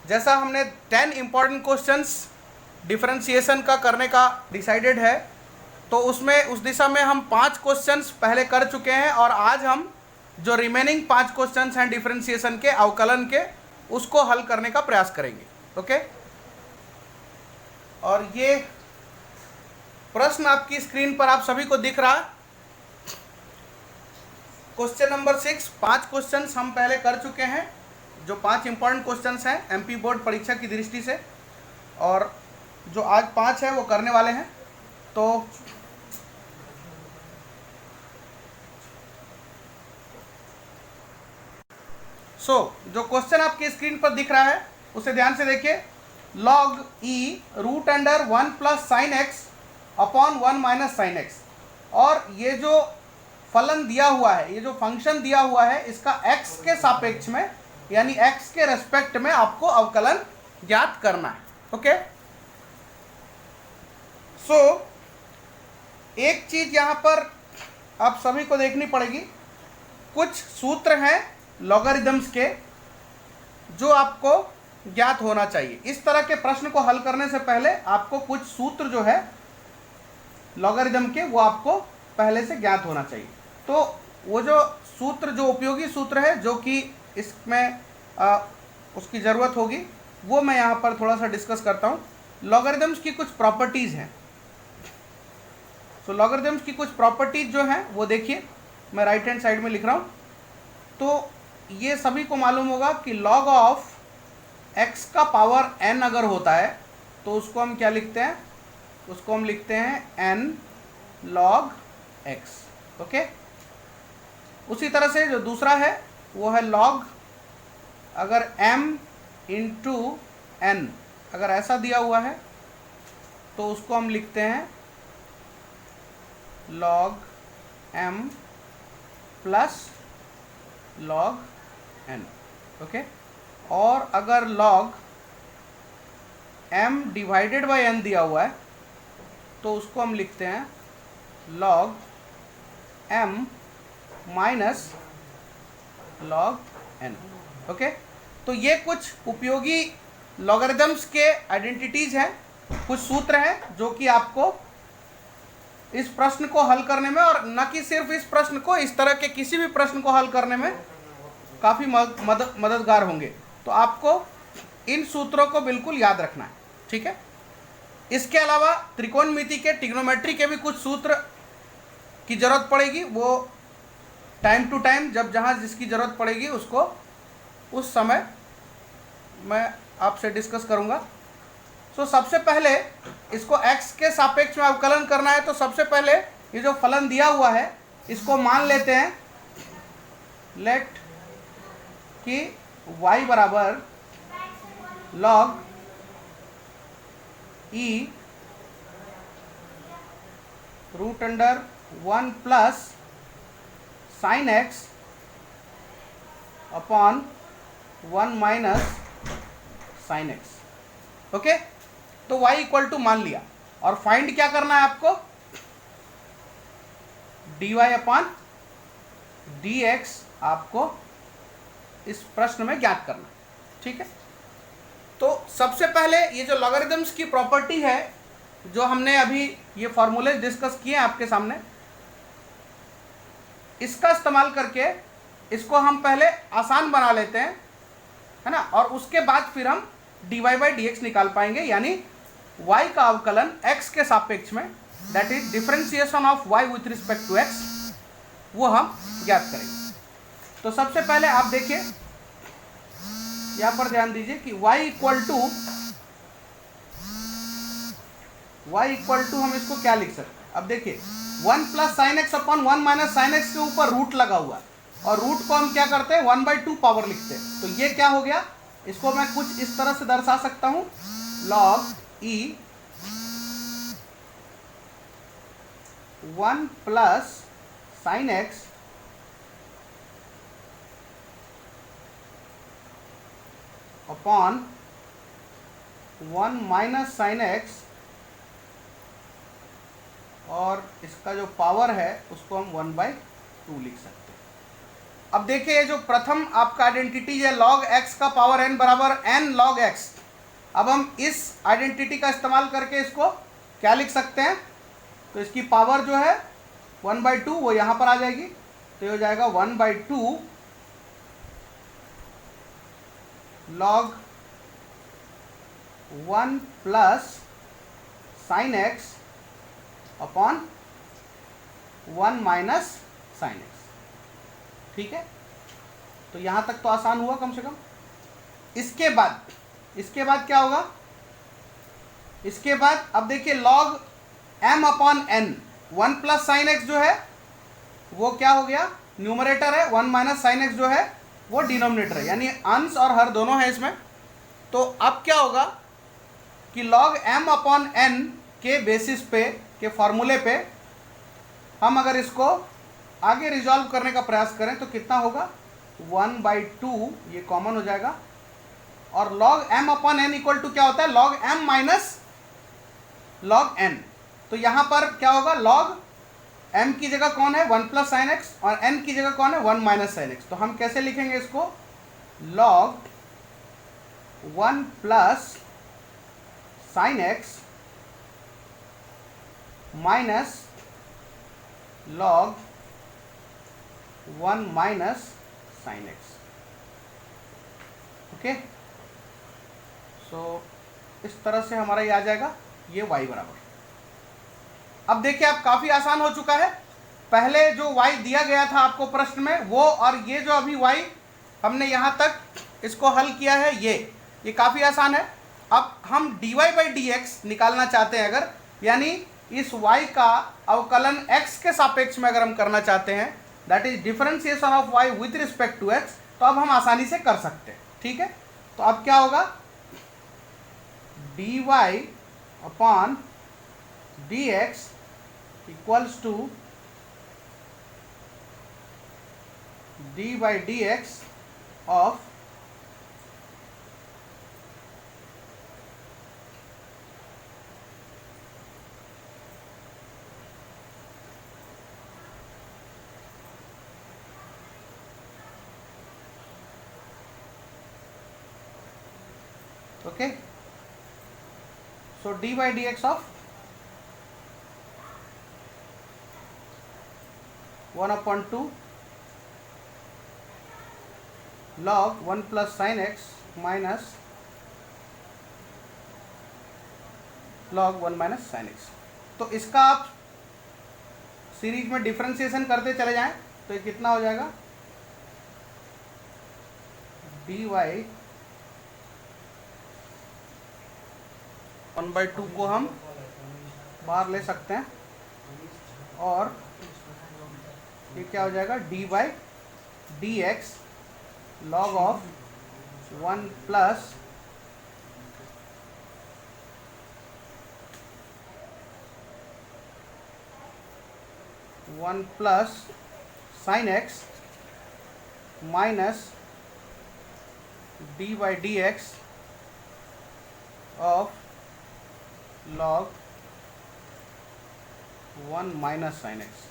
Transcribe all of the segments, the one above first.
जैसा हमने 10 important questions differentiation का करने का डिसाइडेड है, तो उसमें उस दिशा में हम 5 क्वेश्चंस पहले कर चुके हैं और आज हम जो रिमेनिंग 5 क्वेश्चंस हैं डिफरेंशिएशन के, अवकलन के, उसको हल करने का प्रयास करेंगे। ओके, और ये प्रश्न आपकी स्क्रीन पर आप सभी को दिख रहा है। क्वेश्चन नंबर 6, 5 क्वेश्चंस हम पहले कर चुके हैं, जो 5 इंपॉर्टेंट क्वेश्चंस हैं एमपी बोर्ड परीक्षा की दृष्टि से, और जो आज 5 है वो करने वाले हैं। तो जो क्वेश्चन आपकी स्क्रीन पर दिख रहा है उसे ध्यान से देखिए। log e root under 1 plus sine x upon 1 minus sine x, और ये जो फलन दिया हुआ है, ये जो फंक्शन दिया हुआ है, इसका x के सापेक्ष में यानी x के रेस्पेक्ट में आपको अवकलन ज्ञात करना है। ओके, एक चीज यहां पर आप सभी को देखनी पड़ेगी। कुछ सूत्र हैं लॉगरिदम्स के जो आपको ज्ञात होना चाहिए। इस तरह के प्रश्न को हल करने से पहले आपको कुछ सूत्र जो है लॉगरिदम के, वो आपको पहले से ज्ञात होना चाहिए। तो वो जो सूत्र, जो उपयोगी सूत्र है, जो कि इसमें उसकी ज़रूरत होगी, वो मैं यहाँ पर थोड़ा सा डिस्कस करता हूँ। लॉगरिदम्स की कुछ प्रॉपर्टीज़ हैं। लॉगरिदम्स की कुछ प्रॉपर्टीज़ जो हैं वो देखिए, मैं राइट हैंड साइड में लिख रहा हूँ। तो ये सभी को मालूम होगा कि log ऑफ x का पावर n अगर होता है तो उसको हम क्या लिखते हैं, उसको हम लिखते हैं n log x। ओके, उसी तरह से जो दूसरा है वो है log, अगर m इंटू n अगर ऐसा दिया हुआ है तो उसको हम लिखते हैं log m plus log n। Okay, और अगर log m divided by n दिया हुआ है तो उसको हम लिखते हैं log m minus log n। Okay, तो ये कुछ उपयोगी लॉगरिदम्स के आइडेंटिटीज हैं, कुछ सूत्र हैं जो कि आपको इस प्रश्न को हल करने में, और न कि सिर्फ इस प्रश्न को, इस तरह के किसी भी प्रश्न को हल करने में काफ़ी मददगार होंगे। तो आपको इन सूत्रों को बिल्कुल याद रखना है, ठीक है। इसके अलावा त्रिकोणमिति के, ट्रिग्नोमेट्री के भी कुछ सूत्र की ज़रूरत पड़ेगी। वो टाइम टू टाइम जब जहाँ जिसकी ज़रूरत पड़ेगी उसको उस समय मैं आपसे डिस्कस करूँगा। सबसे पहले इसको x के सापेक्ष में अवकलन करना है। तो सबसे पहले ये जो फलन दिया हुआ है इसको मान लेते हैं, लेट कि y बराबर log e root under 1 plus sine x upon 1 minus sine x. Okay, तो y इक्वल टू मान लिया, और फाइंड क्या करना है आपको, dy अपॉन dx आपको इस प्रश्न में ज्ञात करना, ठीक है। तो सबसे पहले ये जो लॉगरिदम्स की प्रॉपर्टी है, जो हमने अभी ये फॉर्मूले डिस्कस किए आपके सामने, इसका इस्तेमाल करके इसको हम पहले आसान बना लेते हैं, है ना, और उसके बाद फिर हम dy बाई dx निकाल पाएंगे, यानी y का अवकलन x के सापेक्ष में, that is differentiation of y with respect to x, वो हम ज्ञात करेंगे। तो सबसे पहले आप देखिए, यहाँ पर ध्यान दीजिए कि y इक्वल टू हम इसको क्या लिख सकते हैं। अब देखिए 1 plus sine x upon 1 minus sine x के ऊपर रूट लगा हुआ है, और रूट को हम क्या करते हैं 1/2 पावर लिखते हैं। तो ये क्या हो गया, इसको मैं कुछ इस तरह से दर्शा सकता हूँ, log e 1 plus sine x upon 1 minus sine x, और इसका जो पावर है उसको हम 1/2 लिख सकते हैं। अब देखिए जो प्रथम आपका आइडेंटिटी है log x का पावर n बराबर n log x, अब हम इस आइडेंटिटी का इस्तेमाल करके इसको क्या लिख सकते हैं, तो इसकी पावर जो है 1/2 वो यहाँ पर आ जाएगी, तो ये हो जाएगा 1/2 log 1 plus sine x upon 1 minus sine x. ठीक है, तो यहाँ तक तो आसान हुआ कम से कम। इसके बाद क्या होगा, इसके बाद अब देखिए log m upon n, 1 plus sine x जो है वो क्या हो गया, न्यूमरेटर है, 1 माइनस साइन एक्स जो है वो डिनोमिनेटर है, यानी अंश और हर दोनों है इसमें। तो अब क्या होगा कि log m अपॉन n के बेसिस पे, के फॉर्मूले पे हम अगर इसको आगे रिजॉल्व करने का प्रयास करें तो कितना होगा, 1/2 ये कॉमन हो जाएगा, और log m upon n equal to क्या होता है, log m minus log n। तो यहाँ पर क्या होगा, log m की जगह कौन है, 1 प्लस साइन एक्स, और n की जगह कौन है, 1 माइनस साइन एक्स। तो हम कैसे लिखेंगे इसको, log 1 plus sine x minus log 1 minus sine x. Okay, so इस तरह से हमारा ये आ जाएगा, ये y बराबर। अब देखिए अब काफ़ी आसान हो चुका है, पहले जो y दिया गया था आपको प्रश्न में वो, और ये जो अभी y हमने यहाँ तक इसको हल किया है, ये काफ़ी आसान है। अब हम dy/dx निकालना चाहते हैं अगर, यानी इस y का अवकलन x के सापेक्ष में अगर हम करना चाहते हैं, that is differentiation of y with respect to x, तो अब हम आसानी से कर सकते हैं। ठीक है, तो अब क्या होगा, dy upon dx equals to d/dx of okay, so d/dx of 1/2 log 1 plus sine x minus log 1 minus sine x. तो इसका आप सीरीज में डिफरेंशिएशन करते चले जाएं तो ये कितना हो जाएगा, dy 1/2 को हम बाहर ले सकते हैं, और ये क्या हो जाएगा, d/dx log of 1 plus sine x minus d/dx of log 1 minus sine x.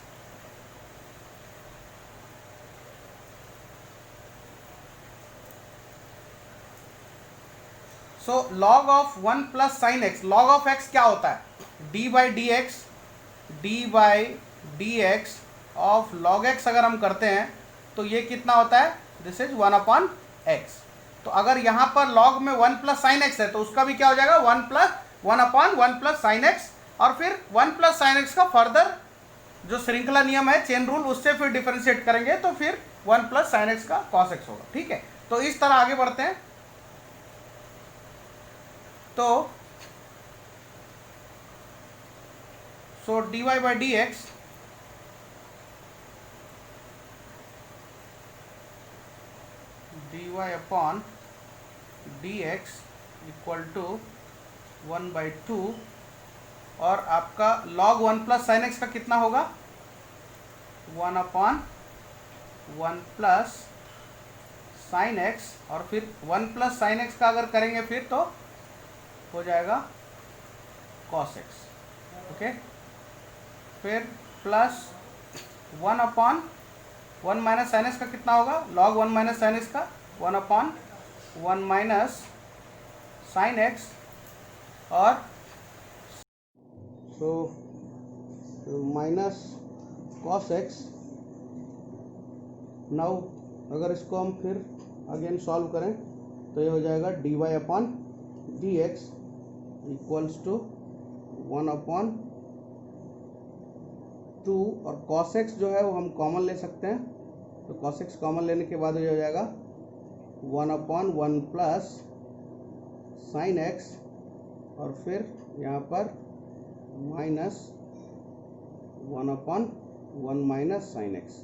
So log of 1 plus sine x, log of x क्या होता है, d/dx ऑफ log x अगर हम करते हैं तो ये कितना होता है, दिस इज 1/x। तो अगर यहाँ पर log में 1 प्लस साइन एक्स है तो उसका भी क्या हो जाएगा, 1 प्लस साइन एक्स, और फिर 1 प्लस साइन एक्स का फर्दर जो श्रृंखला नियम है, चेन रूल, उससे फिर डिफरेंशिएट करेंगे तो फिर 1 प्लस साइन एक्स का कॉस एक्स होगा। ठीक है, तो इस तरह आगे बढ़ते हैं। तो so dy/dx upon dx equal to 1/2, और आपका log 1 प्लस साइन एक्स का कितना होगा, 1/1 प्लस साइन एक्स, और फिर 1 प्लस साइन एक्स का अगर करेंगे फिर तो हो जाएगा cos x। ओके, फिर प्लस 1/, 1 माइनस साइन एक्स का कितना होगा, लॉग 1 माइनस साइन एक्स का 1/1 माइनस साइन एक्स, और so minus cos x. Now अगर इसको हम फिर अगेन सॉल्व करें तो ये हो जाएगा dy upon d x equals to 1/2, और cos x जो है वो हम कॉमन ले सकते हैं, तो cos x कॉमन लेने के बाद ये हो जाएगा 1/1 प्लस साइन एक्स, और फिर यहाँ पर माइनस 1/1 माइनस साइन एक्स,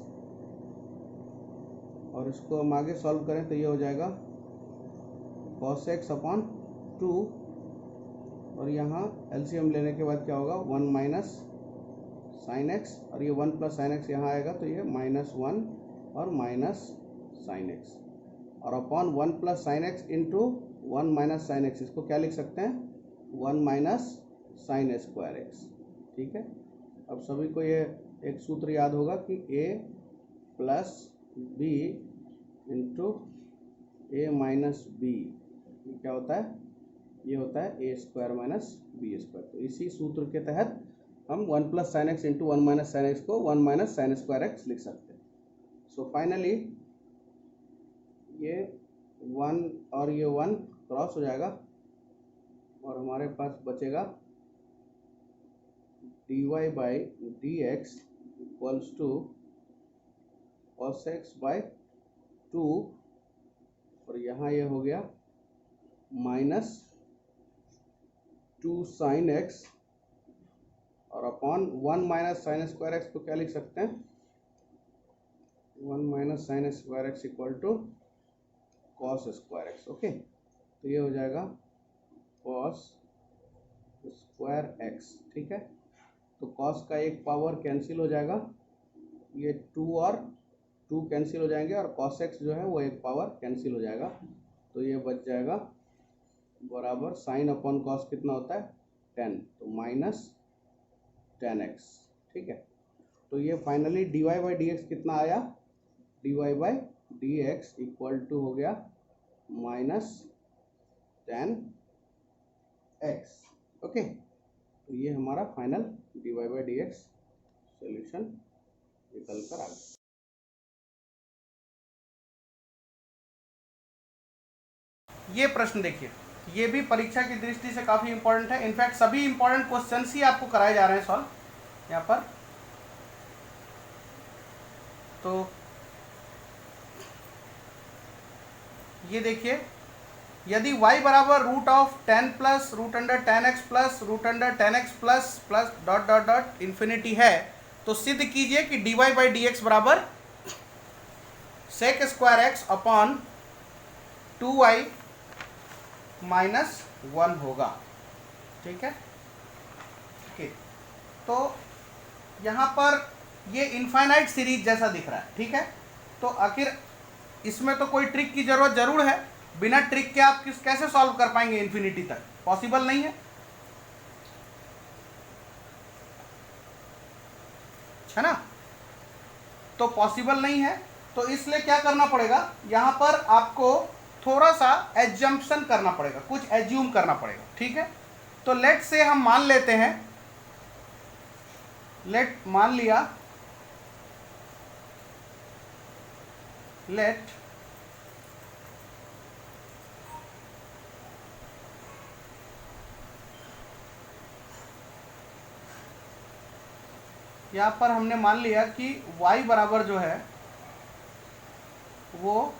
और इसको हम आगे सॉल्व करें तो ये हो जाएगा cos x अपॉन 2, और यहाँ एलसीएम लेने के बाद क्या होगा 1 माइनस साइन एक्स, और ये 1 प्लस साइन एक्स यहाँ आएगा तो ये -1 और माइनस साइन एक्स, और upon 1 plus sine x into 1 minus sine x, इसको क्या लिख सकते हैं 1 माइनस साइन स्क्वायर एक्स। ठीक है, अब सभी को ये एक सूत्र याद होगा कि a plus b into a minus b क्या होता है, ये होता है a square minus b square. तो इसी सूत्र के तहत हम 1 plus sine x into 1 minus sine x को 1 माइनस साइन स्क्वायर एक्स लिख सकते हैं। सो फाइनली ये 1 और ये 1 क्रॉस हो जाएगा, और हमारे पास बचेगा dy by d x equals to cos x by 2, और यहाँ ये हो गया -2 साइन एक्स, और upon 1 minus sine square x को क्या लिख सकते हैं 1 minus sine square x equal to cos square x. Okay, तो ये हो जाएगा कॉस स्क्वायर एक्स। ठीक है, तो कॉस का एक पावर कैंसिल हो जाएगा, ये 2 और 2 कैंसिल हो जाएंगे, और कॉस एक्स जो है वो एक पावर कैंसिल हो जाएगा, तो ये बच जाएगा बराबर साइन अपॉन कॉस कितना होता है 10, तो -10x। ठीक है, तो ये finally dy by d x कितना आया, dy by d x equal to हो गया -10x। ओके, तो ये हमारा final dy by d x solution निकल कर आ गया। ये प्रश्न देखिए, ये भी परीक्षा की दृष्टि से काफ़ी इंपॉर्टेंट है। इनफैक्ट सभी इंपॉर्टेंट क्वेश्चंस ही आपको कराए जा रहे हैं सॉल्व यहाँ पर। तो ये देखिए, यदि y बराबर root of 10 plus root under 10x plus root under 10x plus plus dot dot dot infinity है, तो सिद्ध कीजिए कि dy बाई डी एक्स बराबर sec square x upon 2y -1 होगा। ठीक है, ओके, तो यहाँ पर ये इनफाइनाइट सीरीज जैसा दिख रहा है। ठीक है, तो आखिर इसमें तो कोई ट्रिक की जरूरत जरूर है, बिना ट्रिक के आप कैसे सॉल्व कर पाएंगे इन्फिनिटी तक, पॉसिबल नहीं है ना, तो पॉसिबल नहीं है, तो इसलिए क्या करना पड़ेगा, यहाँ पर आपको थोड़ा सा एजम्पशन करना पड़ेगा, कुछ एज्यूम करना पड़ेगा। ठीक है, तो लेट से हम मान लेते हैं, मान लिया, लेट यहाँ पर हमने मान लिया कि y बराबर जो है वो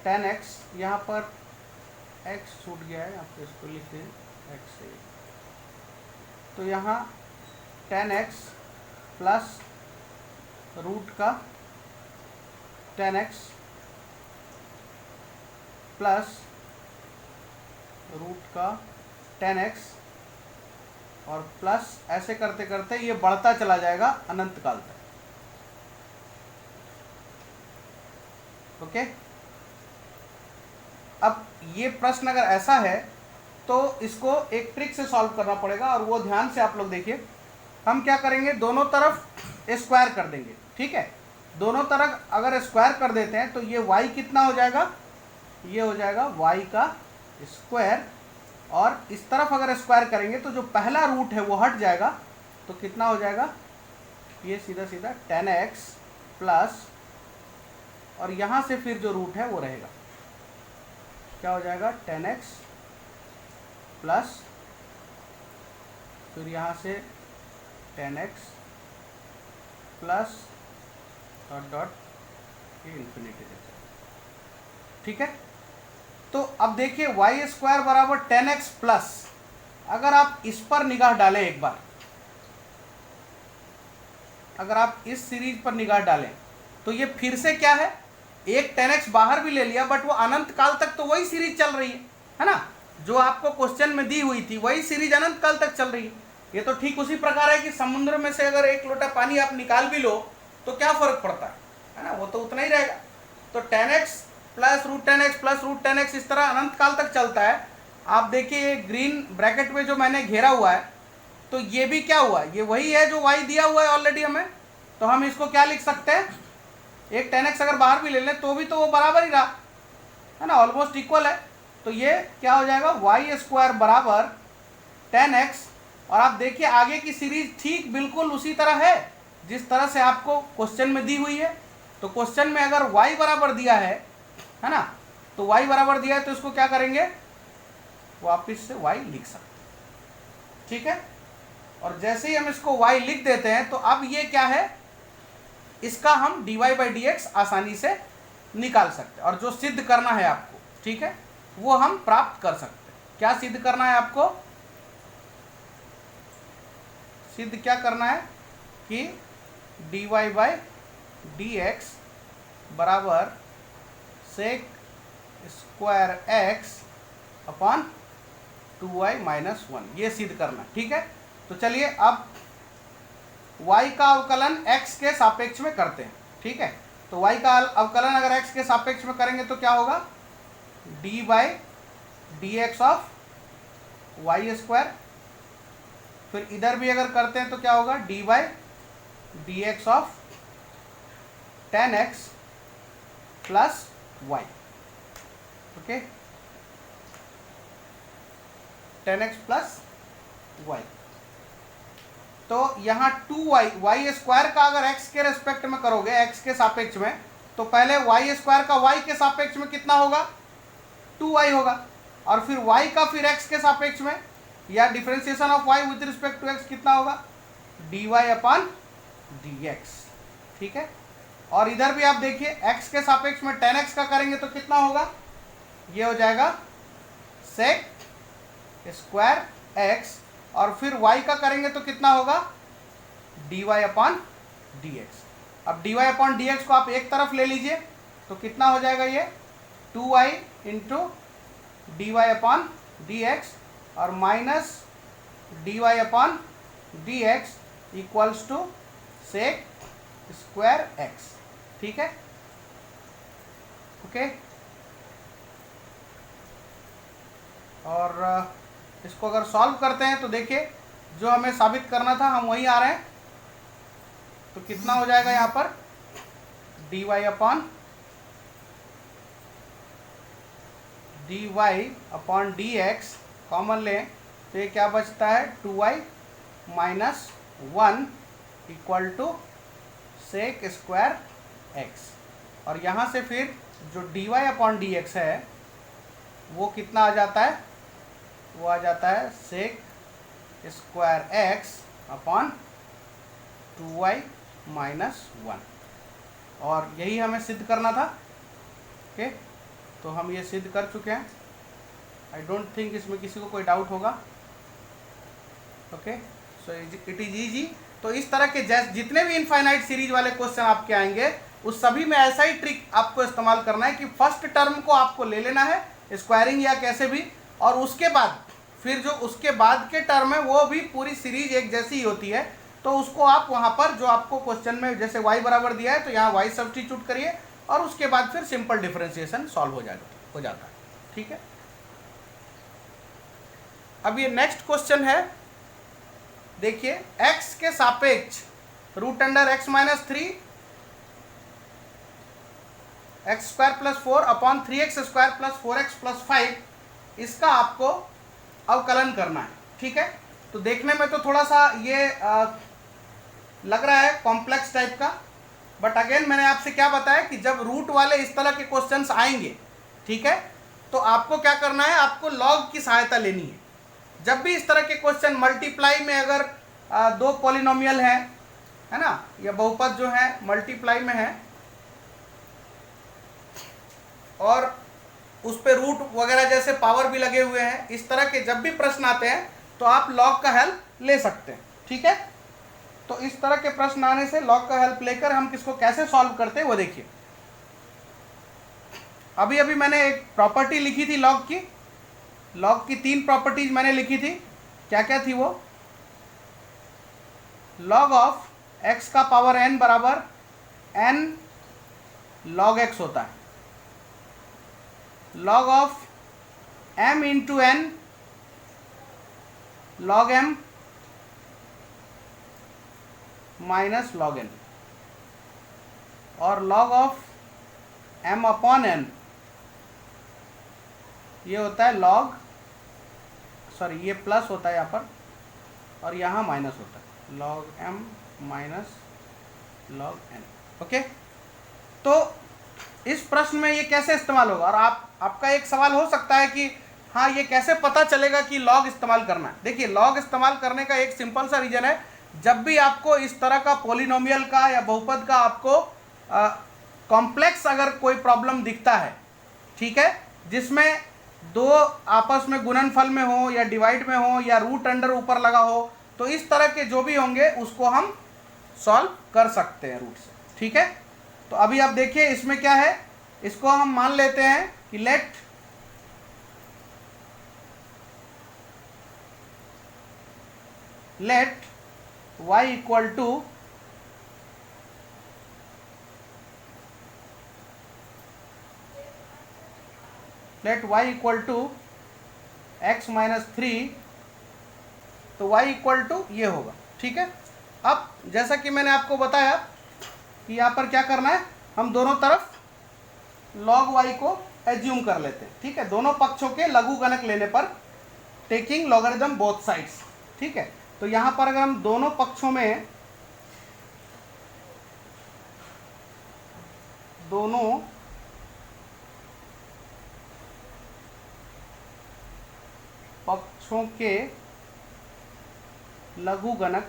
10x, यहाँ पर x छूट गया है, आप इसको लिख दें x से, तो यहाँ 10x प्लस रूट का 10x प्लस रूट का 10x, और प्लस ऐसे करते करते ये बढ़ता चला जाएगा अनंत काल तक। ओके, अब ये प्रश्न अगर ऐसा है तो इसको एक ट्रिक से सॉल्व करना पड़ेगा, और वो ध्यान से आप लोग देखिए। हम क्या करेंगे, दोनों तरफ स्क्वायर कर देंगे। ठीक है, दोनों तरफ अगर स्क्वायर कर देते हैं तो ये y कितना हो जाएगा, ये हो जाएगा y का स्क्वायर, और इस तरफ अगर स्क्वायर करेंगे तो जो पहला रूट है वो हट जाएगा, तो कितना हो जाएगा, ये सीधा सीधा 10x प्लस, और यहाँ से फिर जो रूट है वो रहेगा, क्या हो जाएगा 10x प्लस, फिर यहाँ से 10x प्लस डॉट डॉट, ये इन्फिनिटी रहता है। ठीक है, तो अब देखिए वाई स्क्वायर बराबर 10x प्लस, अगर आप इस पर निगाह डालें एक बार, अगर आप इस सीरीज पर निगाह डालें तो ये फिर से क्या है, एक 10x बाहर भी ले लिया बट वो अनंत काल तक तो वही सीरीज चल रही है ना, जो आपको क्वेश्चन में दी हुई थी वही सीरीज अनंत काल तक चल रही है। ये तो ठीक उसी प्रकार है कि समुद्र में से अगर एक लोटा पानी आप निकाल भी लो तो क्या फर्क पड़ता है ना, वो तो उतना ही रहेगा। तो 10x plus root 10x plus root 10x इस तरह अनंत काल तक चलता है। आप देखिए ग्रीन ब्रैकेट में जो मैंने घेरा हुआ है, तो ये भी क्या हुआ, ये वही है जो y दिया हुआ है ऑलरेडी हमें, तो हम इसको क्या लिख सकते हैं, एक 10x अगर बाहर भी ले लें तो भी तो वो बराबर ही रहा है ना, ऑलमोस्ट इक्वल है। तो ये क्या हो जाएगा, वाई स्क्वायर बराबर 10x, और आप देखिए आगे की सीरीज ठीक बिल्कुल उसी तरह है जिस तरह से आपको क्वेश्चन में दी हुई है। तो क्वेश्चन में अगर y बराबर दिया है ना, तो y बराबर दिया है तो इसको क्या करेंगे, वापिस से y लिख सकते हैं। ठीक है, और जैसे ही हम इसको y लिख देते हैं तो अब ये क्या है, इसका हम dy बाई डी एक्स आसानी से निकाल सकते हैं, और जो सिद्ध करना है आपको, ठीक है, वो हम प्राप्त कर सकते हैं। क्या सिद्ध करना है आपको, सिद्ध क्या करना है कि dy बाई डी एक्स बराबर sec square x upon 2y minus 1, ये सिद्ध करना। ठीक है, तो चलिए अब y का अवकलन x के सापेक्ष में करते हैं। ठीक है, तो y का अवकलन अगर x के सापेक्ष में करेंगे तो क्या होगा, d by d x of y square, फिर इधर भी अगर करते हैं तो क्या होगा, d by d x of 10x plus y. Okay, 10x plus y, तो यहाँ 2y, वाई स्क्वायर का अगर x के रेस्पेक्ट में करोगे, x के सापेक्ष में, तो पहले वाई स्क्वायर का y के सापेक्ष में कितना होगा, 2y होगा, और फिर y का फिर x के सापेक्ष में, या differentiation of y with respect to x कितना होगा, dy अपॉन dx। ठीक है, और इधर भी आप देखिए x के सापेक्ष में 10x का करेंगे तो कितना होगा, ये हो जाएगा सेक स्क्वायर x, और फिर y का करेंगे तो कितना होगा, dy अपॉन dx। अब dy अपॉन dx को आप एक तरफ ले लीजिए तो कितना हो जाएगा, ये 2y into d y upon d x, और minus d y upon d x equals to sec square x. ठीक है, ओके, और इसको अगर सॉल्व करते हैं तो देखिए जो हमें साबित करना था हम वहीं आ रहे हैं, तो कितना हो जाएगा यहाँ पर, d y upon d y upon d x common लें तो ये क्या बचता है, 2y minus 1 equal to sec square x, और यहाँ से फिर जो dy अपॉन डी एक्स है वो कितना आ जाता है, वो आ जाता है sec square x upon 2y minus 1, और यही हमें सिद्ध करना था। ओके, तो हम ये सिद्ध कर चुके हैं। आई डोंट थिंक इसमें किसी को कोई डाउट होगा। Okay, so it is easy. तो इस तरह के जितने भी इनफाइनाइट सीरीज वाले क्वेश्चन आपके आएंगे उस सभी में ऐसा ही ट्रिक आपको इस्तेमाल करना है कि फर्स्ट टर्म को आपको ले लेना है स्क्वायरिंग या कैसे भी, और उसके बाद फिर जो उसके बाद के टर्म है वो भी पूरी सीरीज एक जैसी ही होती है, तो उसको आप वहाँ पर जो आपको क्वेश्चन में जैसे y बराबर दिया है तो यहाँ y सब्स्टिट्यूट करिए, और उसके बाद फिर सिंपल डिफरेंशिएशन सॉल्व हो जाता है। ठीक है, अब ये नेक्स्ट क्वेश्चन है देखिए x के सापेक्ष root under x minus three x square plus 4 upon 3x square plus 4x plus 5, इसका आपको अवकलन करना है। ठीक है, तो देखने में तो थोड़ा सा ये लग रहा है कॉम्प्लेक्स टाइप का, बट अगेन मैंने आपसे क्या बताया कि जब रूट वाले इस तरह के क्वेश्चंस आएंगे, ठीक है, तो आपको क्या करना है, आपको लॉग की सहायता लेनी है। जब भी इस तरह के क्वेश्चन मल्टीप्लाई में अगर दो पॉलिनोमियल है ना, या बहुपद जो है मल्टीप्लाई में है और उस पे रूट वगैरह जैसे पावर भी लगे हुए हैं, इस तरह के जब भी प्रश्न आते हैं तो आप लॉग का हेल्प ले सकते हैं। ठीक है, तो इस तरह के प्रश्न आने से लॉग का हेल्प लेकर हम किसको कैसे सॉल्व करते हैं वो देखिए। अभी अभी मैंने एक प्रॉपर्टी लिखी थी लॉग की, लॉग की 3 प्रॉपर्टीज मैंने लिखी थी। क्या क्या थी वो? लॉग ऑफ x का पावर n बराबर n log x होता है। Log of m into n log m minus log n, और log of m upon n ये होता है लॉग, सॉरी ये प्लस होता है यहाँ पर और यहाँ माइनस होता है, log m minus log n। Okay, तो इस प्रश्न में ये कैसे इस्तेमाल होगा? और आपका एक सवाल हो सकता है कि हाँ ये कैसे पता चलेगा कि लॉग इस्तेमाल करना है। देखिए लॉग इस्तेमाल करने का एक सिंपल सा रीजन है, जब भी आपको इस तरह का पॉलिनोमियल का या बहुपद का आपको कॉम्प्लेक्स अगर कोई प्रॉब्लम दिखता है, ठीक है, जिसमें दो आपस में गुणनफल में हो या डिवाइड में हो या रूट अंडर ऊपर लगा हो, तो इस तरह के जो भी होंगे उसको हम सॉल्व कर सकते हैं रूट से। ठीक है, तो अभी आप देखिए इसमें क्या है, इसको हम मान लेते हैं कि let y equal to x minus 3, तो y इक्वल टू ये होगा। ठीक है, अब जैसा कि मैंने आपको बताया कि यहाँ पर क्या करना है, हम दोनों तरफ log y को एज्यूम कर लेते हैं। ठीक है, दोनों पक्षों के लघुगणक लेने पर, टेकिंग लॉगरिथम बोथ साइड्स। ठीक है, तो यहाँ पर अगर हम दोनों पक्षों में दोनों पक्षों के लघुगणक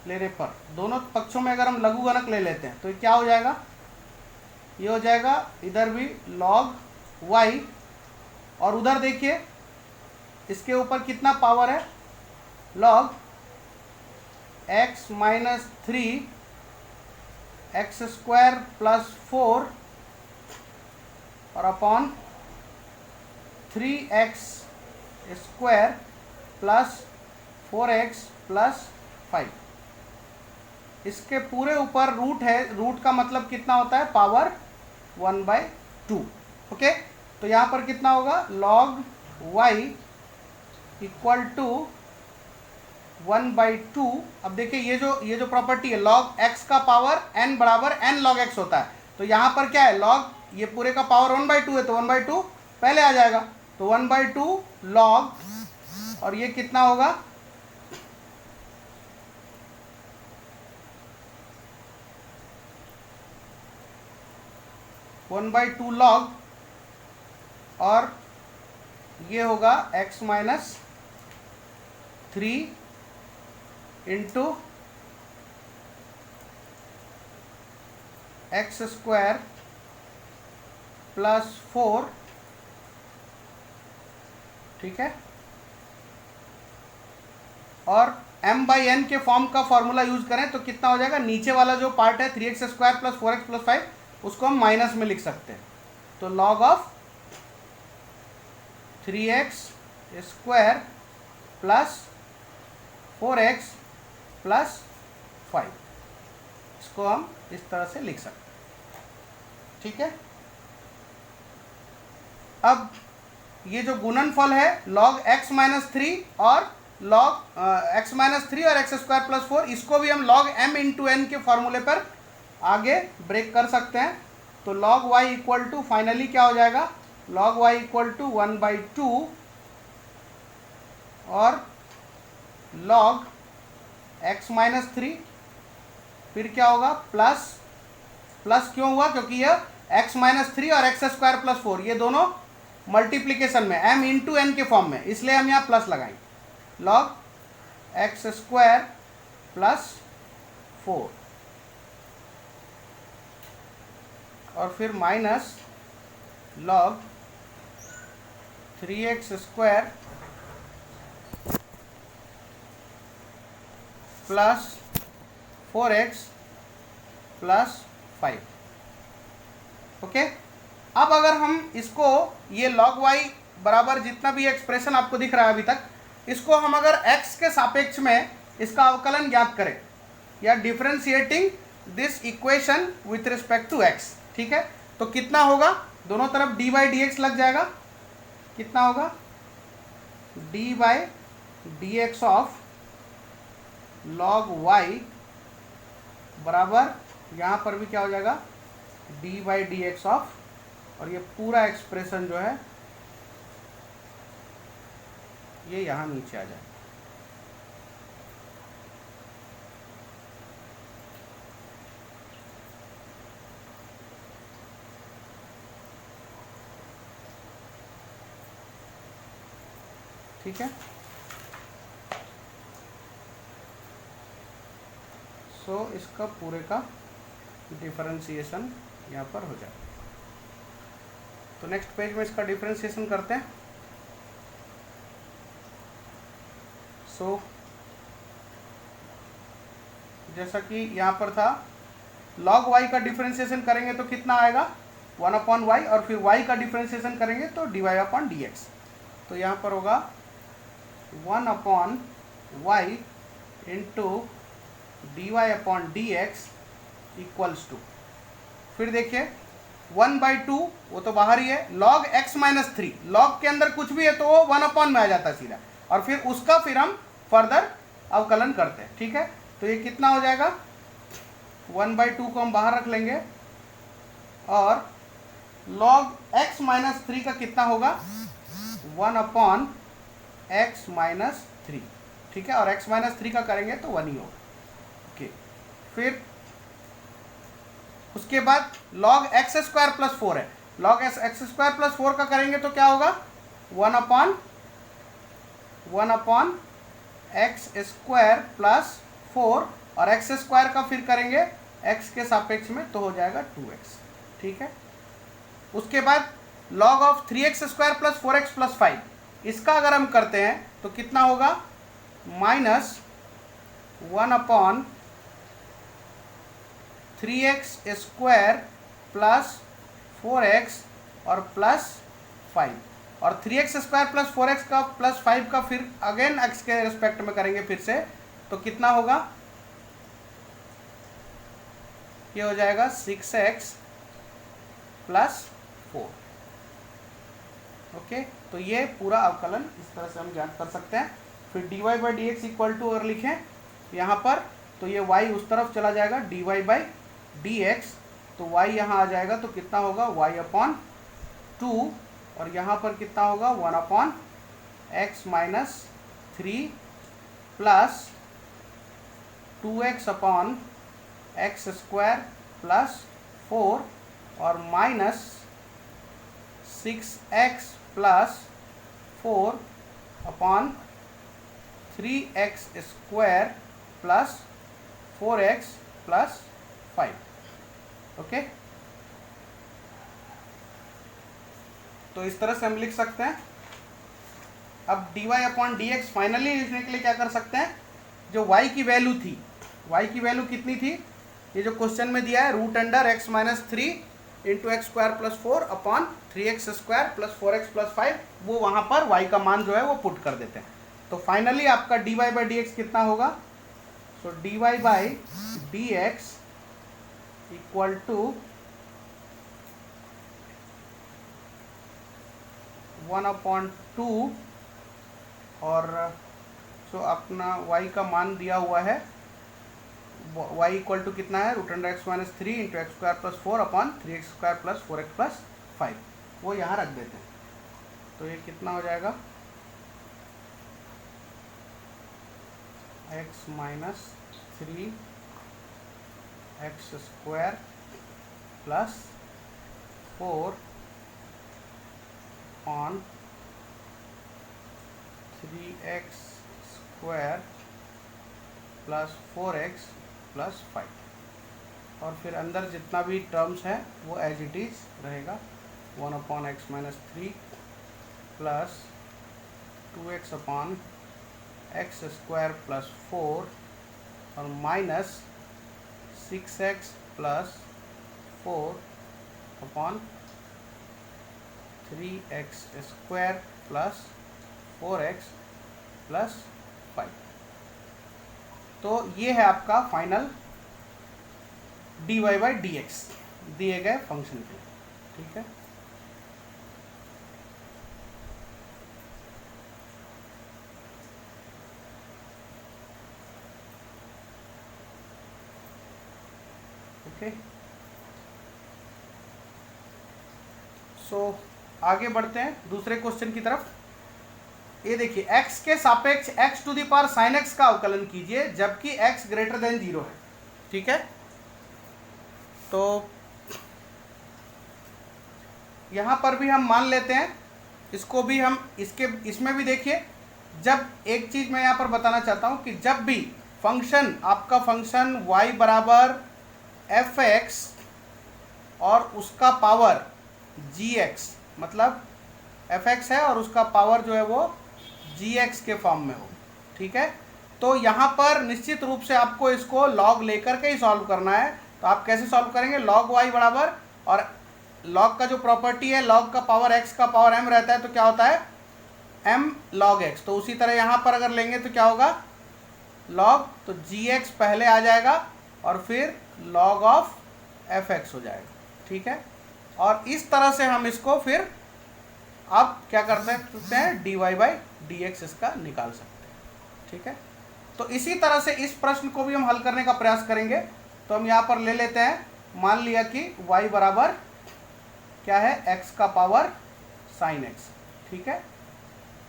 लेने पर, दोनों पक्षों में अगर हम लघुगणक ले लेते हैं तो क्या हो जाएगा, ये हो जाएगा इधर भी log y, और उधर देखिए इसके ऊपर कितना पावर है, log x minus 3 x square plus 4 और upon 3x square plus 4x plus 5। इसके पूरे ऊपर रूट है, रूट का मतलब कितना होता है, पावर 1/2। ओके, तो यहाँ पर कितना होगा, log y इक्वल टू 1/2। अब देखिए ये जो प्रॉपर्टी है log x का पावर n बराबर n log x होता है, तो यहाँ पर क्या है, log ये पूरे का पावर 1/2 है, तो 1/2 पहले आ जाएगा, तो 1/2 log, और ये कितना होगा, वन बाई टू लॉग, और ये होगा x minus 3 into x square plus 4। ठीक है, और m बाई एन के फॉर्म का फॉर्मूला यूज करें तो कितना हो जाएगा, नीचे वाला जो पार्ट है 3x square plus 4x plus 5, उसको हम माइनस में लिख सकते हैं, तो log of 3x square plus 4x plus 5, इसको हम इस तरह से लिख सकते हैं, ठीक है। अब ये जो गुणनफल है log x माइनस 3 और log x माइनस 3 और एक्स स्क्वायर प्लस 4, इसको भी हम log m इंटू एन के फॉर्मूले पर आगे ब्रेक कर सकते हैं। तो log y equal to finally क्या हो जाएगा, log y इक्वल टू 1/2 और log x माइनस 3, फिर क्या होगा प्लस, प्लस क्यों हुआ, क्योंकि यह x माइनस 3 और एक्स स्क्वायर प्लस 4 ये दोनों मल्टीप्लीकेशन में m इंटू एन के फॉर्म में, इसलिए हम यहाँ प्लस लगाएंगे। log एक्स स्क्वायर प्लस 4 और फिर minus log 3x square plus 4x plus 5। Okay, अब अगर हम इसको ये log y बराबर जितना भी एक्सप्रेशन आपको दिख रहा है अभी तक, इसको हम अगर x के सापेक्ष में इसका अवकलन ज्ञात करें या differentiating this equation with respect to x, ठीक है, तो कितना होगा, दोनों तरफ dy dx लग जाएगा, कितना होगा dy dx of log y बराबर, यहाँ पर भी क्या हो जाएगा dy dx ऑफ, और ये पूरा एक्सप्रेशन जो है ये यहाँ नीचे आ जाए। ठीक है, सो इसका पूरे का डिफरेंशिएशन यहाँ पर हो जाए। तो नेक्स्ट पेज में इसका डिफरेंशिएशन करते हैं। सो जैसा कि यहाँ पर था log y का डिफरेंशिएशन करेंगे तो कितना आएगा 1/y, और फिर y का डिफरेंशिएशन करेंगे तो dy/dx, तो यहाँ पर होगा 1/y into dy/dx equals to, फिर देखिए 1/2 वो तो बाहर ही है, log x माइनस 3, log के अंदर कुछ भी है तो वो 1/, में आ जाता है सीधा, और फिर उसका फिर हम फर्दर अवकलन करते हैं, ठीक है। तो ये कितना हो जाएगा 1/2 को हम बाहर रख लेंगे, और log x माइनस 3 का कितना होगा 1/x माइनस 3, ठीक है, और x माइनस 3 का करेंगे तो 1 ही होगा। ओके, फिर उसके बाद log x स्क्वायर प्लस 4 है, log x स्क्वायर प्लस 4 का करेंगे तो क्या होगा 1/x स्क्वायर प्लस 4, और x स्क्वायर का फिर करेंगे x के सापेक्ष में तो हो जाएगा 2x, ठीक है। उसके बाद log of 3x square plus 4x plus 5, इसका अगर हम करते हैं तो कितना होगा minus 1/3x square plus 4x और प्लस 5, और 3x स्क्वायर प्लस 4x का प्लस 5 का फिर अगेन x के रिस्पेक्ट में करेंगे फिर से, तो कितना होगा, ये हो जाएगा 6x प्लस 4। ओके, तो ये पूरा अवकलन इस तरह से हम ज्ञात कर सकते हैं। फिर dy/dx इक्वल टू, और लिखें यहाँ पर तो ये y उस तरफ चला जाएगा dy/dx, तो y यहाँ आ जाएगा तो कितना होगा y/2, और यहाँ पर कितना होगा 1/x minus 3 plus 2x/x square plus 4 और minus 6x plus 4/3x square plus 4x plus 5। Okay, तो इस तरह से हम लिख सकते हैं। अब dy/dx फाइनली लिखने के लिए क्या कर सकते हैं, जो y की वैल्यू थी, y की वैल्यू कितनी थी, ये जो क्वेश्चन में दिया है √x minus 3 into x square plus 4/3x square plus 4x plus 5, वो वहाँ पर y का मान जो है वो पुट कर देते हैं। तो फाइनली आपका dy/dx कितना होगा, सो dy/dx इक्वल टू 1/2 और सो अपना y का मान दिया हुआ है, y इक्वल टू कितना है, √x - 3 × x² + 4/3x² + 4x + 5, वो यहाँ रख देते हैं। तो ये कितना हो जाएगा, x - 3 x² + 4/3x² + 4x + 5, और फिर अंदर जितना भी टर्म्स है वो एज इट इज रहेगा, 1/x - 3 + 2x/x² + 4 और -6x + 4/3x² + 4x + 5। तो ये है आपका फाइनल dy/dx दिए गए फंक्शन के लिए, ठीक है। ओके, सो आगे बढ़ते हैं दूसरे क्वेश्चन की तरफ। ये देखिए, x के सापेक्ष x⁻sin x का अवकलन कीजिए जबकि x > 0 है, ठीक है। तो यहां पर भी हम मान लेते हैं, इसको भी हम इसमें भी देखिए, जब एक चीज मैं यहां पर बताना चाहता हूं कि जब भी फंक्शन आपका फंक्शन y = f(x) और उसका पावर gx, मतलब f(x) है और उसका पावर जो है वो gx के फॉर्म में हो, ठीक है। तो यहाँ पर निश्चित रूप से आपको इसको log लेकर के ही सॉल्व करना है। तो आप कैसे सॉल्व करेंगे, log y बराबर, और log का जो प्रॉपर्टी है, log का पावर x का पावर m रहता है, तो क्या होता है m log x। तो उसी तरह यहाँ पर अगर लेंगे तो क्या होगा, log, तो gx पहले आ जाएगा और फिर log ऑफ f(x) हो जाएगा, ठीक है। और इस तरह से हम इसको फिर अब क्या कर सकते हैं, dy/dx इसका निकाल सकते हैं, ठीक है। तो इसी तरह से इस प्रश्न को भी हम हल करने का प्रयास करेंगे। तो हम यहाँ पर ले लेते हैं, मान लिया कि y बराबर क्या है, x का पावर sin x, ठीक है।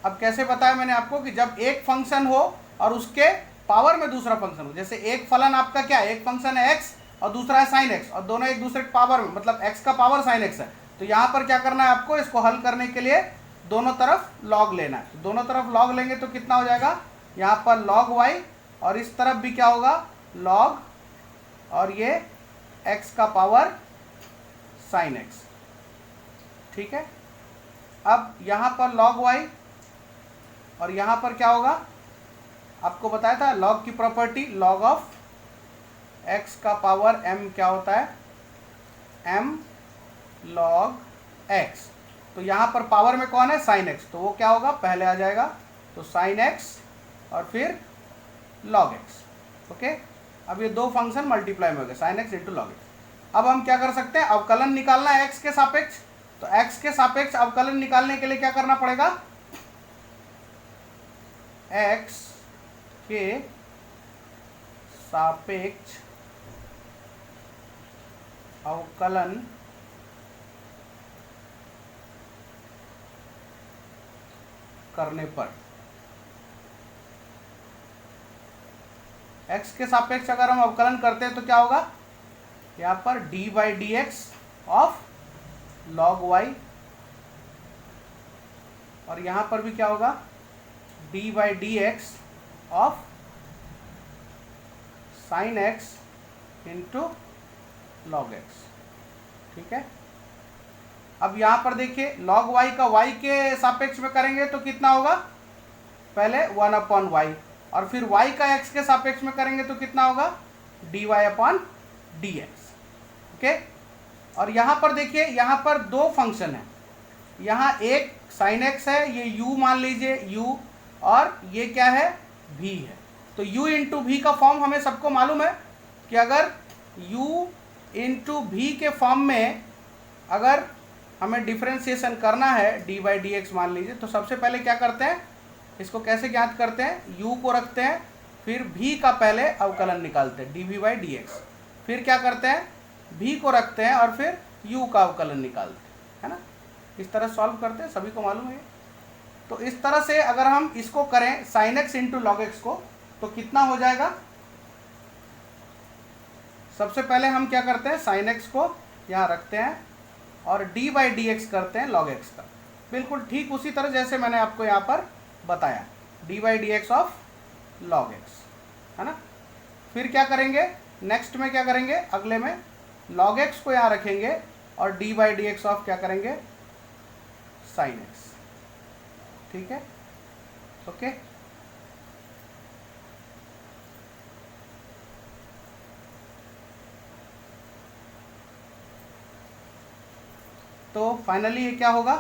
अब कैसे बताया मैंने आपको कि जब एक फंक्शन हो और उसके पावर में दूसरा फंक्शन हो, जैसे एक फलन आपका क्या है, एक फंक्शन है x और दूसरा है sin x, और दोनों एक दूसरे के पावर में, मतलब x का पावर sin x है। तो यहाँ पर क्या करना है आपको, इसको हल करने के लिए दोनों तरफ log लेना है। तो दोनों तरफ log लेंगे तो कितना हो जाएगा, यहाँ पर log y, और इस तरफ भी क्या होगा, log, और ये x का पावर sin x, ठीक है। अब यहाँ पर log y और यहाँ पर क्या होगा, आपको बताया था log की प्रॉपर्टी, log ऑफ x का पावर m क्या होता है, m log x। तो यहाँ पर पावर में कौन है, sin x, तो वो क्या होगा, पहले आ जाएगा, तो sin x और फिर log x, ओके। अब ये दो फंक्शन मल्टीप्लाई में हो गए, sin x × log x। अब हम क्या कर सकते हैं, अवकलन निकालना है x के सापेक्ष। तो x के सापेक्ष अवकलन निकालने के लिए क्या करना पड़ेगा, x के सापेक्ष अवकलन करने पर, x के सापेक्ष अगर हम अवकलन करते हैं तो क्या होगा, यहाँ पर dy/dx ऑफ log y, और यहाँ पर भी क्या होगा, dy/dx of sin x into log x, ठीक है। अब यहाँ पर देखिए, log y का y के सापेक्ष में करेंगे तो कितना होगा, पहले 1/y, और फिर y का x के सापेक्ष में करेंगे तो कितना होगा, dy/dx, ओके। और यहाँ पर देखिए, यहाँ पर दो फंक्शन है, यहाँ एक sin x है, ये u मान लीजिए u, और ये क्या है, v है। तो u इंटू v का फॉर्म हमें सबको मालूम है कि अगर u इंटू भी के फॉर्म में अगर हमें डिफरेंशिएशन करना है डी बाई डी एक्स मान लीजिए, तो सबसे पहले क्या करते हैं, इसको कैसे ज्ञात करते हैं, u को रखते हैं, फिर v का पहले अवकलन निकालते हैं d v by d x, फिर क्या करते हैं v को रखते हैं और फिर u का अवकलन निकालते हैं, है ना। इस तरह सॉल्व करते हैं, सभी को मालूम है। तो इस तरह से अगर हम इसको करें sign x into log x को, तो कितना हो जाएगा, सबसे पहले हम क्या करते हैं साइन एक्स को यहाँ रखते हैं और डी बाई डी एक्स करते हैं लॉग एक्स का, बिल्कुल ठीक उसी तरह जैसे मैंने आपको यहाँ पर बताया, D by d x of log x, है ना। फिर क्या करेंगे, नेक्स्ट में क्या करेंगे, अगले में लॉग एक्स को यहाँ रखेंगे और D by d x of क्या करेंगे, साइन एक्स, ठीक है, ओके। तो फाइनली ये क्या होगा,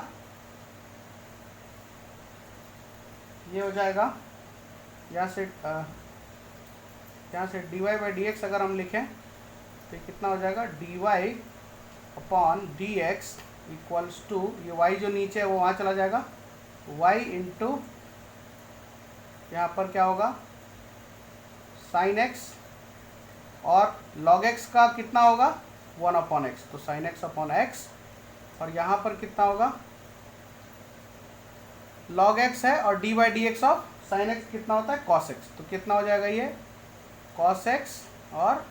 ये हो जाएगा यहाँ से d y by d x अगर हम लिखें तो कितना हो जाएगा, d y upon d x equals to, ये वाई जो नीचे है वो वहाँ चला जाएगा, वाई इंटू यहाँ पर क्या होगा साइन एक्स, और लॉग एक्स का कितना होगा 1 अपॉन एक्स, तो साइन एक्स अपॉन एक्स, और यहाँ पर कितना होगा लॉग एक्स है और D by d x of sine x कितना होता है कॉस एक्स, तो कितना हो जाएगा ये कॉस एक्स और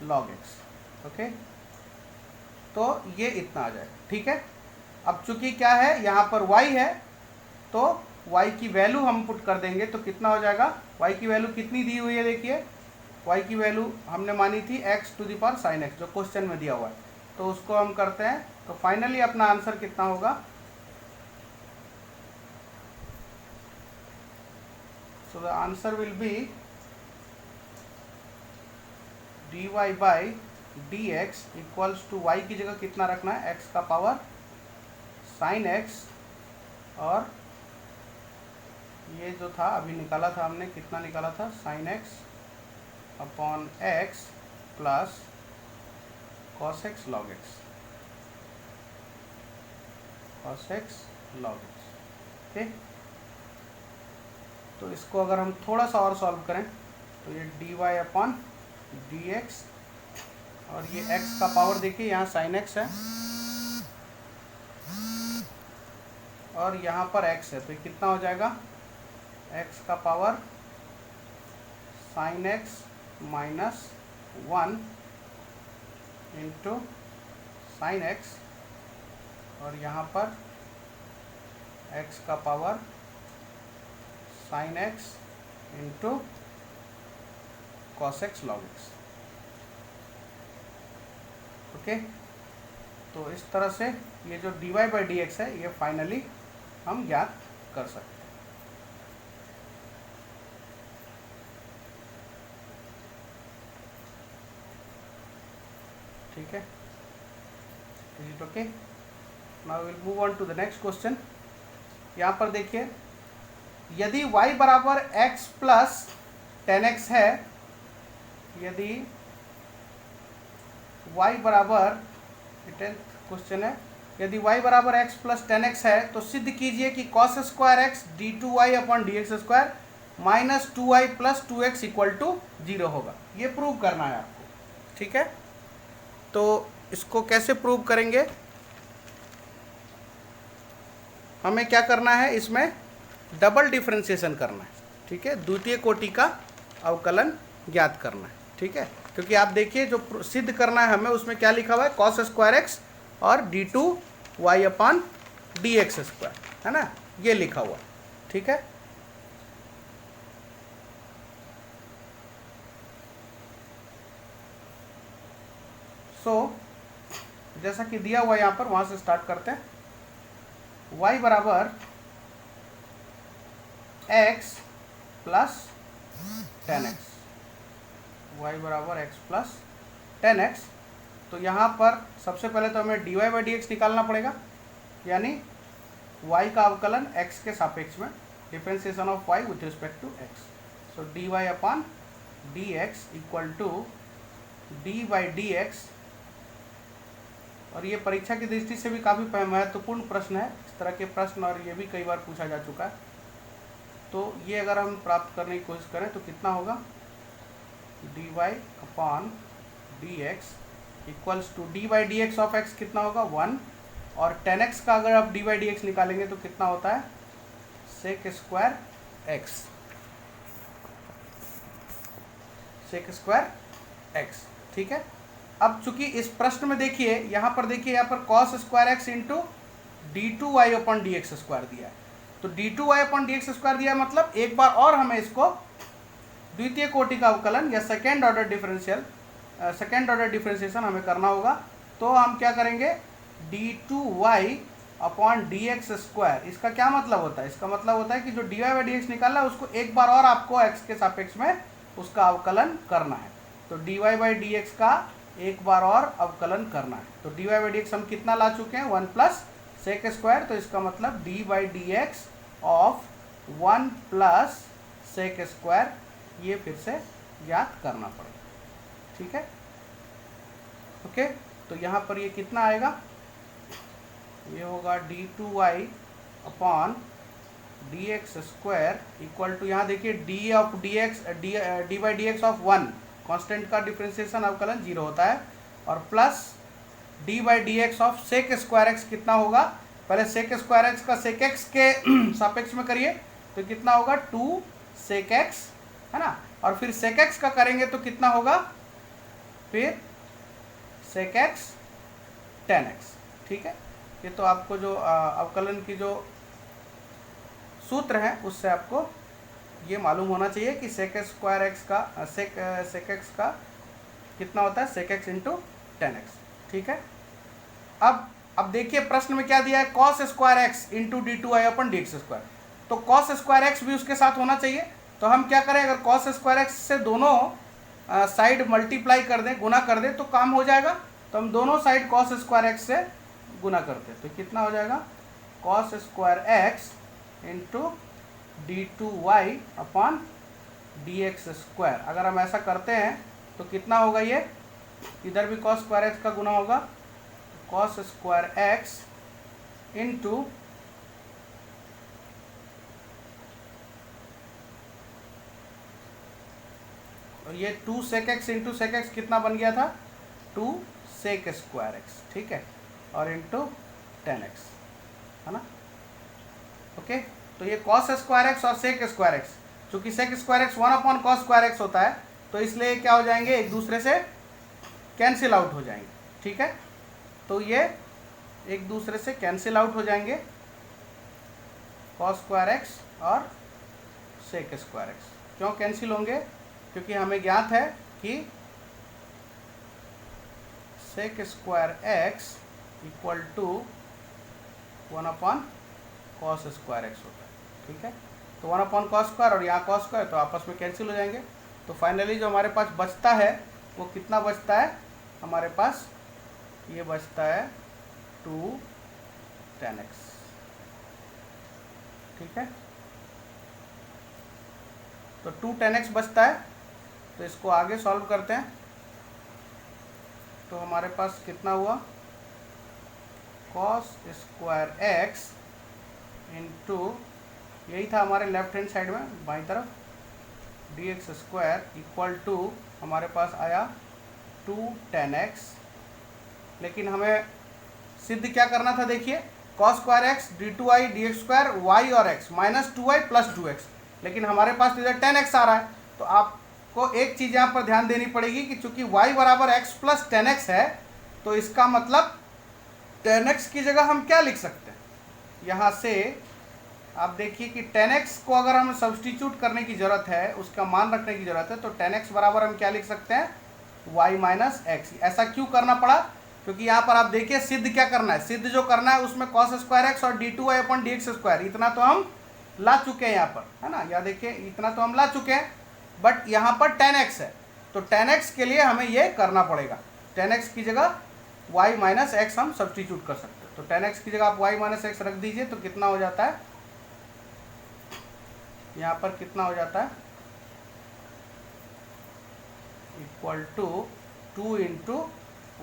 लॉग एक्स, ओके। तो ये इतना आ जाएगा, ठीक है। अब चूंकि क्या है यहाँ पर y है तो y की वैल्यू हम पुट कर देंगे, तो कितना हो जाएगा, y की वैल्यू कितनी दी हुई है, देखिए y की वैल्यू हमने मानी थी x to the power sine x, जो क्वेश्चन में दिया हुआ है, तो उसको हम करते हैं, तो फाइनली अपना आंसर कितना होगा, so the answer will be dy by dx equals to y की जगह कितना रखना है, x का पावर साइन x, और ये जो था अभी निकाला था हमने, कितना निकाला था, sine x upon x plus cos x log x, cos x log x, ठीक। तो इसको अगर हम थोड़ा सा और सॉल्व करें तो ये d y upon d x, और ये x का पावर देखिए यहाँ साइन x है और यहाँ पर x है, तो ये कितना हो जाएगा, x का power sine x minus 1 into sine x, और यहाँ पर x का power sine x into cos x log x, okay. तो इस तरह से ये जो d y by d x है ये फाइनली हम ज्ञात कर सकते हैं, ठीक है, is it okay. Now will move on to the next question. यहाँ पर देखिए, यदि y बराबर x प्लस 10x है, यदि y बराबर, 10th क्वेश्चन है, यदि y बराबर x प्लस 10x है तो सिद्ध कीजिए कि cos square x d two y upon d x square minus 2y plus 2x equal to 0 होगा। ये प्रूव करना है आपको, ठीक है। तो इसको कैसे प्रूव करेंगे, हमें क्या करना है, इसमें डबल डिफरेंशिएशन करना है, ठीक है, द्वितीय कोटि का अवकलन ज्ञात करना है, ठीक है। क्योंकि आप देखिए जो सिद्ध करना है हमें, उसमें क्या लिखा हुआ है, कॉस स्क्वायर एक्स और d two y upon d x square, है ना, ये लिखा हुआ, ठीक है। जैसा कि दिया हुआ यहाँ पर, वहाँ से स्टार्ट करते हैं। y बराबर x प्लस 10x, y बराबर x प्लस 10x। तो यहाँ पर सबसे पहले तो हमें dy बाई डी एक्स निकालना पड़ेगा, यानी y का अवकलन x के सापेक्ष में, differentiation of y with respect to x। So dy upon d x equal to d by d x, और ये परीक्षा की दृष्टि से भी काफ़ी महत्वपूर्ण प्रश्न है, इस तरह के प्रश्न और ये भी कई बार पूछा जा चुका है। तो ये अगर हम प्राप्त करने की कोशिश करें तो कितना होगा, d y upon d x equals to d by d x of x कितना होगा 1, और 10x का अगर आप डी बाई डी एक्स निकालेंगे तो कितना होता है sec square x, sec square x. ठीक है, अब चूंकि इस प्रश्न में देखिए यहाँ पर cos square x into d two y upon d x square दिया है, तो d two y upon d x square दिया है, मतलब एक बार और हमें इसको द्वितीय कोटि का अवकलन या सेकेंड ऑर्डर डिफरेंशिएशन हमें करना होगा। तो हम क्या करेंगे, d two y upon d x square, इसका क्या मतलब होता है, इसका मतलब होता है कि जो d y by d x निकालना है उसको एक बार और आपको एक्स के सापेक्ष में उसका अवकलन करना है। तो d y by d x का एक बार और अवकलन करना है। तो d y by d x हम कितना ला चुके हैं 1 प्लस सेक स्क्वायर, तो इसका मतलब d by d x of 1 plus sec square, ये फिर से ज्ञात करना पड़ेगा। ठीक है, ओके। तो यहाँ पर ये कितना आएगा, ये होगा d two y upon d x square equal to, यहाँ देखिए d of d x d by d x of 1, constant का डिफरेंशिएशन अवकलन 0 होता है, और plus d by d x of sec square x कितना होगा, पहले सेक स्क्वायर एक्स का सेक एक्स के सापेक्ष में करिए तो कितना होगा 2 सेक एक्स, है ना, और फिर सेक एक्स का करेंगे तो कितना होगा फिर सेक एक्स टेन एक्स। ठीक है, ये तो आपको जो अवकलन की जो सूत्र है उससे आपको ये मालूम होना चाहिए कि सेक स्क्वायर एक्स का सेक एक्स का कितना होता है sec x into tan x. ठीक है, अब देखिए प्रश्न में क्या दिया है, cos square x into d two y upon d x square, तो कॉस स्क्वायर एक्स भी उसके साथ होना चाहिए। तो हम क्या करें, अगर कॉस स्क्वायर एक्स से दोनों साइड मल्टीप्लाई कर दें, गुना कर दें तो काम हो जाएगा। तो हम दोनों साइड कॉस स्क्वायर एक्स से गुना करते हैं तो कितना हो जाएगा cos square x into d two y upon d x square. अगर हम ऐसा करते हैं तो कितना होगा, ये इधर भी कॉस स्क्वायर एक्स का गुना होगा, कॉस स्क्वायर एक्स इंटू और ये 2 sec x into sec x कितना बन गया था 2 सेक स्क्वायर एक्स। ठीक है, और इंटू 10x, है ना, ओके। तो ये कॉस स्क्वायर एक्स और सेक स्क्वायर एक्स, चूंकि sec square x 1 upon cos square x होता है तो इसलिए क्या हो जाएंगे, एक दूसरे से कैंसिल आउट हो जाएंगे। ठीक है, तो ये एक दूसरे से कैंसिल आउट हो जाएंगे कॉस स्क्वायर एक्स और सेक स्क्वायर एक्स। क्यों कैंसिल होंगे, क्योंकि हमें ज्ञात है कि sec square x equal to 1 upon cos square x होता है। ठीक है, तो 1 अपॉन कॉस स्क्वायर और यहाँ कॉस स्क्वायर तो आपस में कैंसिल हो जाएंगे। तो फाइनली जो हमारे पास बचता है वो कितना बचता है, हमारे पास ये बचता है 2 10x। ठीक है, तो 2 10x बचता है, तो इसको आगे सॉल्व करते हैं। तो हमारे पास कितना हुआ कॉस स्क्वायर एक्स इंटू, यही था हमारे लेफ्ट हैंड साइड में बाईं तरफ, d x square equal to हमारे पास आया 2 10x। लेकिन हमें सिद्ध क्या करना था, देखिए cos square x d two y d x square y और x minus 2y plus 2x, लेकिन हमारे पास इधर 10x आ रहा है। तो आपको एक चीज़ यहाँ पर ध्यान देनी पड़ेगी कि चूंकि y बराबर x प्लस 10x है तो इसका मतलब 10x की जगह हम क्या लिख सकते हैं, यहाँ से आप देखिए कि 10x को अगर हमें सब्सटीट्यूट करने की ज़रूरत है, उसका मान रखने की ज़रूरत है, तो 10x बराबर हम क्या लिख सकते हैं y माइनस एक्स। ऐसा क्यों करना पड़ा, क्योंकि यहाँ पर आप देखिए सिद्ध क्या करना है, सिद्ध जो करना है उसमें कॉस स्क्वायर एक्स और d two y upon d x square इतना तो हम ला चुके हैं यहाँ पर, है ना, या देखिए इतना तो हम ला चुके हैं, बट यहाँ पर 10x है तो 10x के लिए हमें ये करना पड़ेगा। 10x की जगह y माइनस एक्स हम सब्सटीट्यूट कर सकते हैं। तो 10x की जगह आप y माइनस एक्स रख दीजिए तो कितना हो जाता है, यहाँ पर कितना हो जाता है equal to 2 into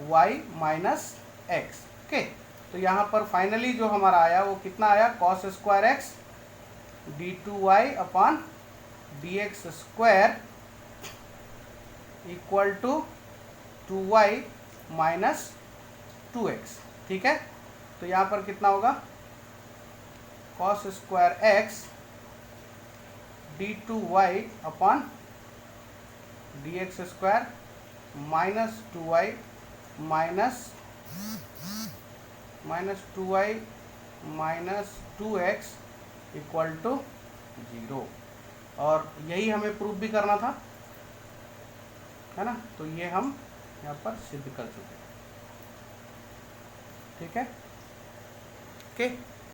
y minus x. Okay, तो यहाँ पर फाइनली जो हमारा आया वो कितना आया, cos square x d two y upon d x square equal to 2y minus 2x। ठीक है, तो यहाँ पर कितना होगा, cos square x d two y upon d x square minus 2y minus 2y minus 2x equal to 0। और यही हमें प्रूफ भी करना था, है ना, तो ये हम यहाँ पर सिद्ध कर चुके हैं। ठीक है, ओके।